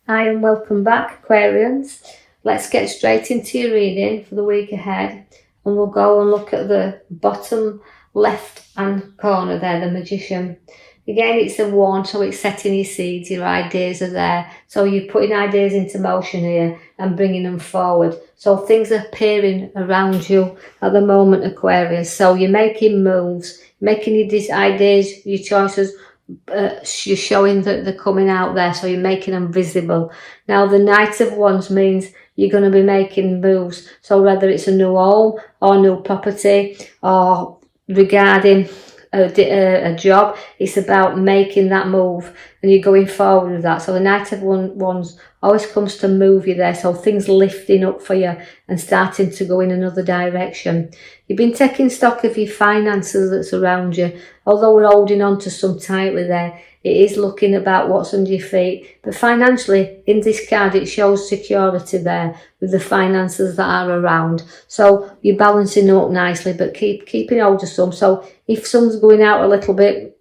Hi and welcome back, Aquarians. Let's get straight into your reading for the week ahead, and we'll go and look at the bottom left hand corner there, the Magician. Again, it's a wand, so it's setting your seeds, your ideas are there. So you're putting ideas into motion here and bringing them forward. So things are appearing around you at the moment, Aquarius. So you're making moves, making your ideas, your choices. You're showing that they're coming out there, so you're making them visible. Now the Knight of Wands means you're going to be making moves, so whether it's a new home or new property or regarding a job, it's about making that move and you're going forward with that. So the Knight of Wands always comes to move you there, so things lifting up for you and starting to go in another direction. You've been taking stock of your finances that's around you. Although we're holding on to some tightly there, it is looking about what's under your feet. But financially, in this card, it shows security there with the finances that are around. So you're balancing up nicely, but keeping hold of some. So if some's going out a little bit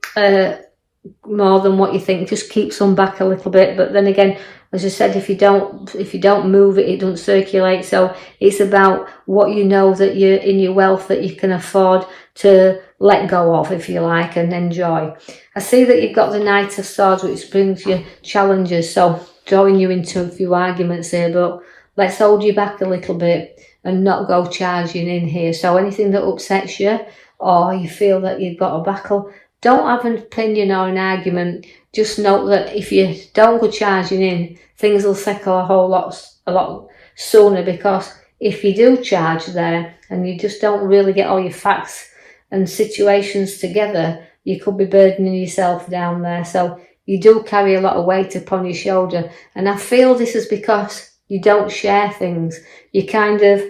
more than what you think, just keep some back a little bit. But then again, as I said, if you don't move it, it doesn't circulate. So it's about what you know that you're in your wealth that you can afford to let go of, if you like, and enjoy. I see that you've got the Knight of Swords, which brings you challenges, so drawing you into a few arguments here, but let's hold you back a little bit and not go charging in here. So anything that upsets you or you feel that you've got a battle, don't have an opinion or an argument. Just note that if you don't go charging in, things will settle a lot sooner, because if you do charge there and you just don't really get all your facts and situations together, you could be burdening yourself down there. So you do carry a lot of weight upon your shoulder. And I feel this is because you don't share things. You kind of,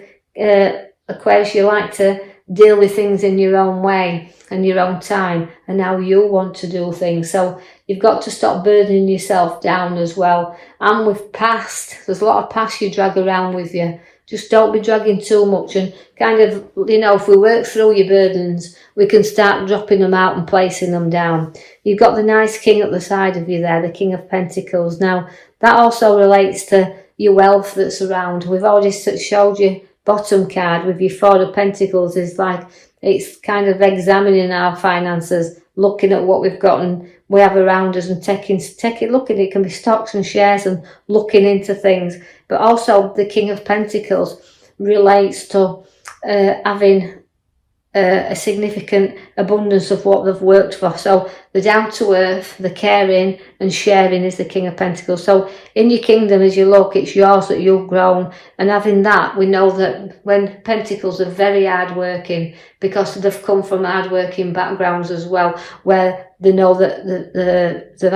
Aquarius, you like to deal with things in your own way and your own time and how you want to do things. So you've got to stop burdening yourself down as well. And with past, there's a lot of past you drag around with you. Just don't be dragging too much, and kind of, if we work through your burdens, we can start dropping them out and placing them down. You've got the nice King at the side of you there, the King of Pentacles. Now, that also relates to your wealth that's around. We've already showed you bottom card with your Four of Pentacles is like, it's kind of examining our finances, looking at what we've got and we have around us and looking, it can be stocks and shares and looking into things. But also the King of Pentacles relates to having a significant abundance of what they've worked for. So the down to earth, the caring and sharing is the King of Pentacles. So in your kingdom, as you look, it's yours that you've grown. And having that, we know that when Pentacles are very hard working, because they've come from hard working backgrounds as well, where they know that they've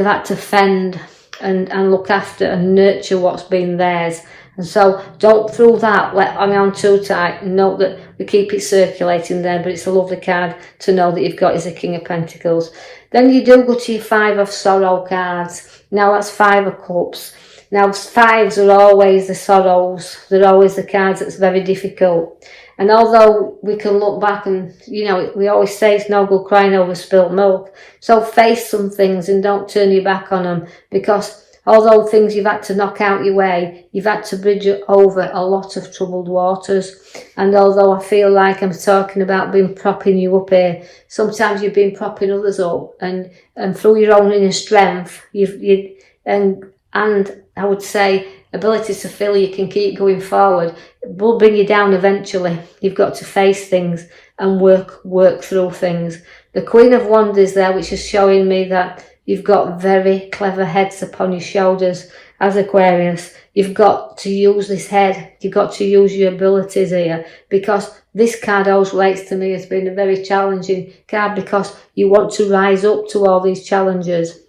had to fend and look after and nurture what's been theirs. And so don't through that hang on too tight. Note that we keep it circulating there, but it's a lovely card to know that you've got is a King of Pentacles. Then you do go to your Five of Sorrow cards. Now that's Five of Cups. Now fives are always the sorrows. They're always the cards that's very difficult. And although we can look back and, we always say it's no good crying over spilt milk. So face some things and don't turn your back on them, because although things you've had to knock out your way, you've had to bridge over a lot of troubled waters. And although I feel like I'm talking about propping you up here, sometimes you've been propping others up, and through your own inner strength, and I would say ability to feel you can keep going forward, will bring you down eventually. You've got to face things and work through things. The Queen of Wands is there, which is showing me that you've got very clever heads upon your shoulders as Aquarius. You've got to use this head. You've got to use your abilities here, because this card always relates to me as being a very challenging card, because you want to rise up to all these challenges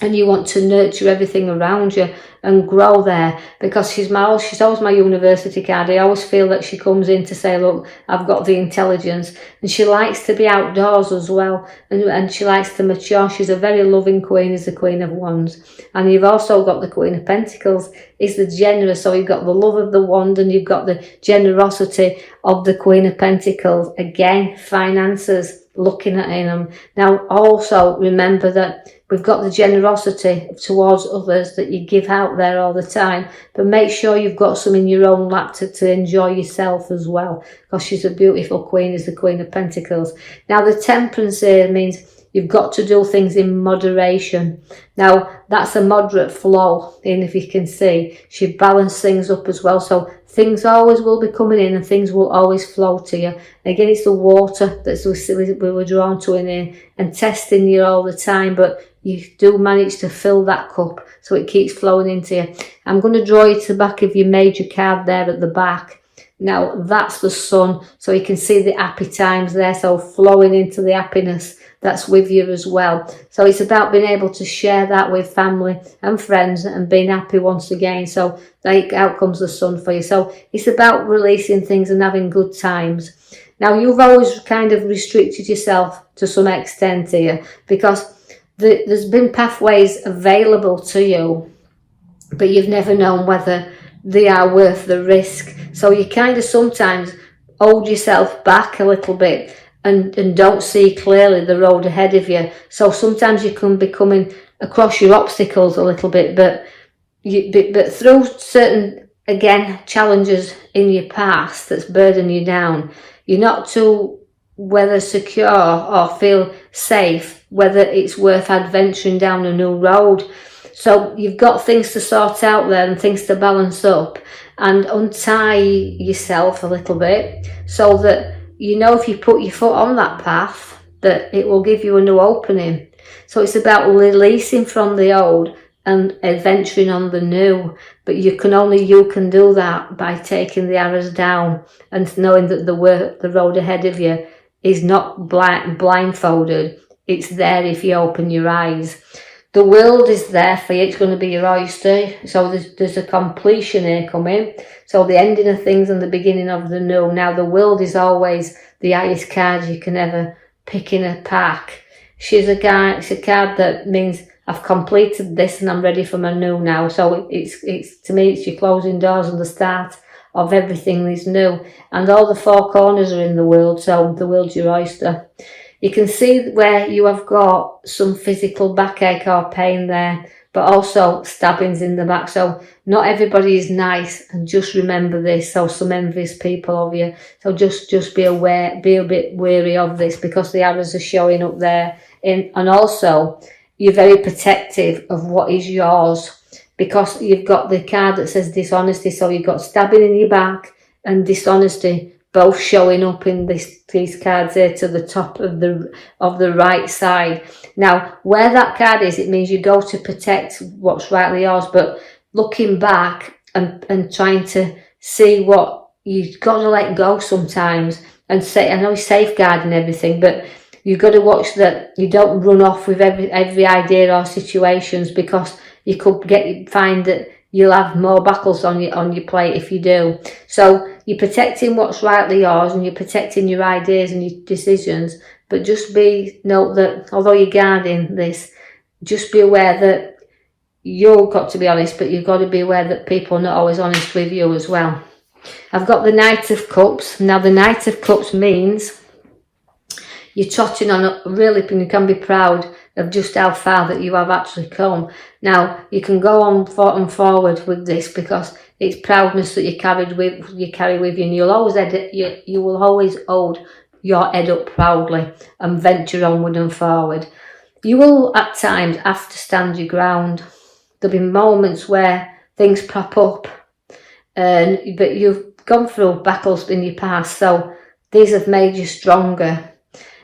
and you want to nurture everything around you and grow there, because she's always my university card. I always feel that she comes in to say, look, I've got the intelligence, and she likes to be outdoors as well, and she likes to mature. She's a very loving queen, is the Queen of Wands. And you've also got the Queen of Pentacles, is the generous. So you've got the love of the wand and you've got the generosity of the Queen of Pentacles. Again, finances looking at them. Now also remember that we've got the generosity towards others that you give out there all the time, but make sure you've got some in your own lap to enjoy yourself as well, because she's a beautiful queen, is the Queen of Pentacles. Now the Temperance here means you've got to do things in moderation. Now that's a moderate flow in, if you can see. She balanced things up as well, so things always will be coming in and things will always flow to you. Again, it's the water that we were drawn to in here and testing you all the time, but you do manage to fill that cup so it keeps flowing into you. I'm going to draw you to the back of your major card there at the back. Now that's the Sun, so you can see the happy times there, so flowing into the happiness that's with you as well. So it's about being able to share that with family and friends and being happy once again. So out comes the Sun for you. So it's about releasing things and having good times. Now you've always kind of restricted yourself to some extent here, because there's been pathways available to you, but you've never known whether they are worth the risk. So you kind of sometimes hold yourself back a little bit and don't see clearly the road ahead of you. So sometimes you can be coming across your obstacles a little bit, but through certain, again, challenges in your past that's burdening you down, you're not too whether secure or feel safe, whether it's worth adventuring down a new road. So you've got things to sort out there and things to balance up and untie yourself a little bit, so that you know if you put your foot on that path that it will give you a new opening. So it's about releasing from the old and adventuring on the new, but you can do that by taking the arrows down and knowing that the road ahead of you is not blindfolded. It's there if you open your eyes. The world is there for you. It's going to be your oyster. So there's a completion here coming. So the ending of things and the beginning of the new. Now the world is always the highest card you can ever pick in a pack. It's a card that means I've completed this and I'm ready for my new now. So it's to me, it's your closing doors and the start of everything is new. And all the four corners are in the world. So the world's your oyster. You can see where you have got some physical backache or pain there, but also stabbings in the back. So not everybody is nice, and just remember this. So some envious people of you. So just be aware, be a bit wary of this, because the arrows are showing up there. And also you're very protective of what is yours, because you've got the card that says dishonesty. So you've got stabbing in your back and dishonesty, both showing up in these cards here to the top of the right side. Now, where that card is, it means you go to protect what's rightly yours, but looking back and trying to see what you've got to let go sometimes and say, I know he's safeguarding everything, but you've got to watch that you don't run off with every idea or situations, because you could find that you'll have more battles on your plate if you do. So you're protecting what's rightly yours and you're protecting your ideas and your decisions, but just note that although you're guarding this, just be aware that you've got to be honest, but you've got to be aware that people are not always honest with you as well. I've got the Knight of Cups. Now the Knight of Cups means you're trotting on really, and you can be proud of just how far that you have actually come. Now you can go on forward with this, because it's proudness that you carry with you, and you will always hold your head up proudly and venture onward and forward. You will at times have to stand your ground. There'll be moments where things prop up, but you've gone through battles in your past, so these have made you stronger.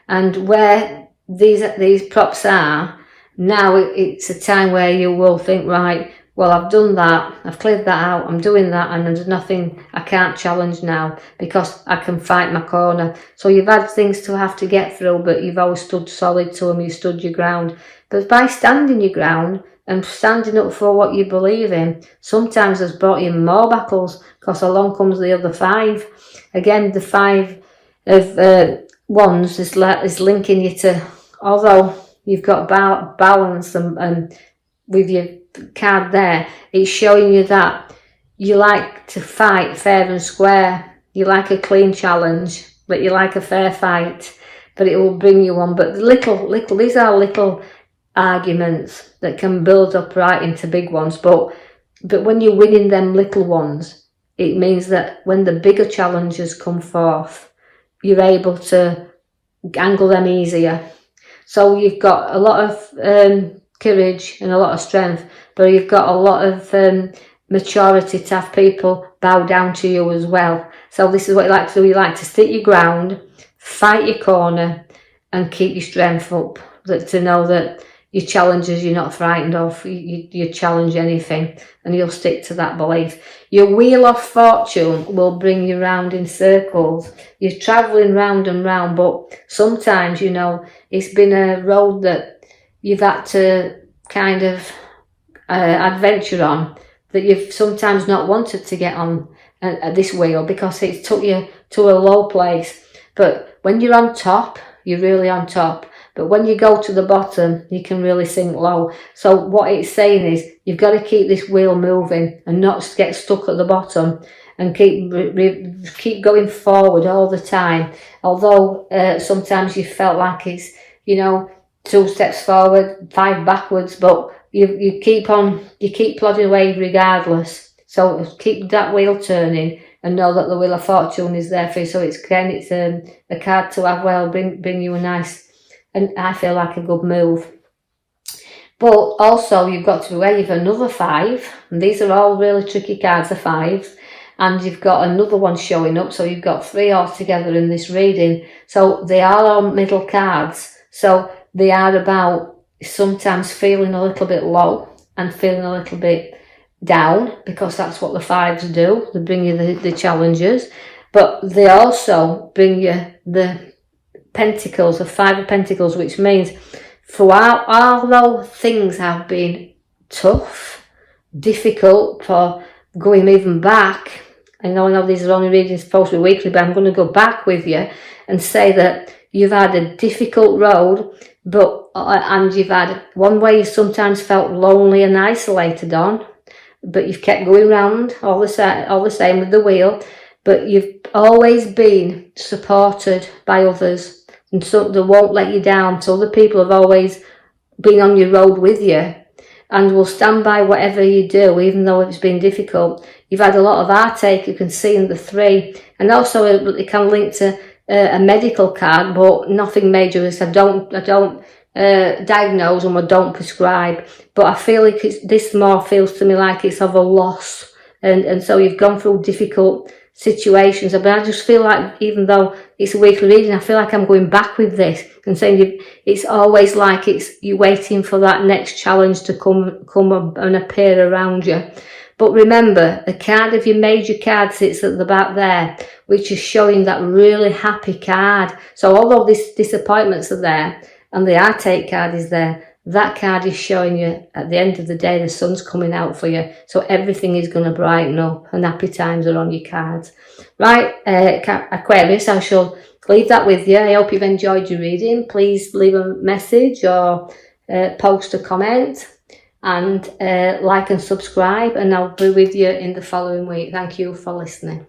And where these props are, now it's a time where you will think, right, well, I've done that, I've cleared that out, I'm doing that, and there's nothing I can't challenge now, because I can fight my corner. So you've had things to have to get through, but you've always stood solid to them, you stood your ground. But by standing your ground and standing up for what you believe in, sometimes has brought you more battles, because along comes the other five. Again, the five of wands is linking you to, although you've got balance and with your card there, it's showing you that you like to fight fair and square. You like a clean challenge, but you like a fair fight. but it will bring you on. But these are little arguments that can build up right into big ones. But when you're winning them little ones, it means that when the bigger challenges come forth, you're able to angle them easier. So you've got a lot of courage and a lot of strength, but you've got a lot of maturity to have people bow down to you as well. So this is what you like to do. You like to stick your ground, fight your corner, and keep your strength up. To know that your challenges you're not frightened of. You challenge anything, and you'll stick to that belief. Your wheel of fortune will bring you round in circles. You're travelling round and round, but sometimes, you know, it's been a road that you've had to kind of adventure on, that you've sometimes not wanted to get on this wheel because it took you to a low place. But when you're on top, you're really on top. But when you go to the bottom, you can really sink low. So what it's saying is you've got to keep this wheel moving and not get stuck at the bottom, and keep going forward all the time. Although sometimes you felt like it's, you know, 2 steps forward, 5 backwards, but you keep plodding away regardless. So keep that wheel turning and know that the wheel of fortune is there for you. So it's a card to have, well, bring you a nice, and I feel like a good move. But also you've got to wave another 5, and these are all really tricky cards, the 5s, and you've got another one showing up, so you've got 3 altogether in this reading. So they are all middle cards, so they are about sometimes feeling a little bit low and feeling a little bit down, because that's what the 5s do. They bring you the challenges, but they also bring you the Pentacles, the 5 of Pentacles, which means although things have been tough, difficult, for going even back, I know these are only readings supposed to be weekly, but I'm going to go back with you and say that you've had a difficult road, and you've had one way you sometimes felt lonely and isolated on, but you've kept going round all the same with the wheel, but you've always been supported by others, and so they won't let you down. So other people have always been on your road with you and will stand by whatever you do, even though it's been difficult. You've had a lot of heartache, you can see in the 3, and also it can link to a medical card, but nothing major. I don't diagnose and I don't prescribe, but I feel like this more feels to me like it's of a loss, and so you've gone through difficult situations. But I just feel like, even though it's a weekly reading, I feel like I'm going back with this and saying it's always like you're waiting for that next challenge to come and appear around you. But remember, the card of your major card sits at the back there, which is showing that really happy card. So although these disappointments are there and the heartache card is there, that card is showing you at the end of the day the sun's coming out for you. So everything is going to brighten up and happy times are on your cards. Right, Aquarius, I shall leave that with you. I hope you've enjoyed your reading. Please leave a message or post a comment, and like and subscribe, and I'll be with you in the following week. Thank you for listening.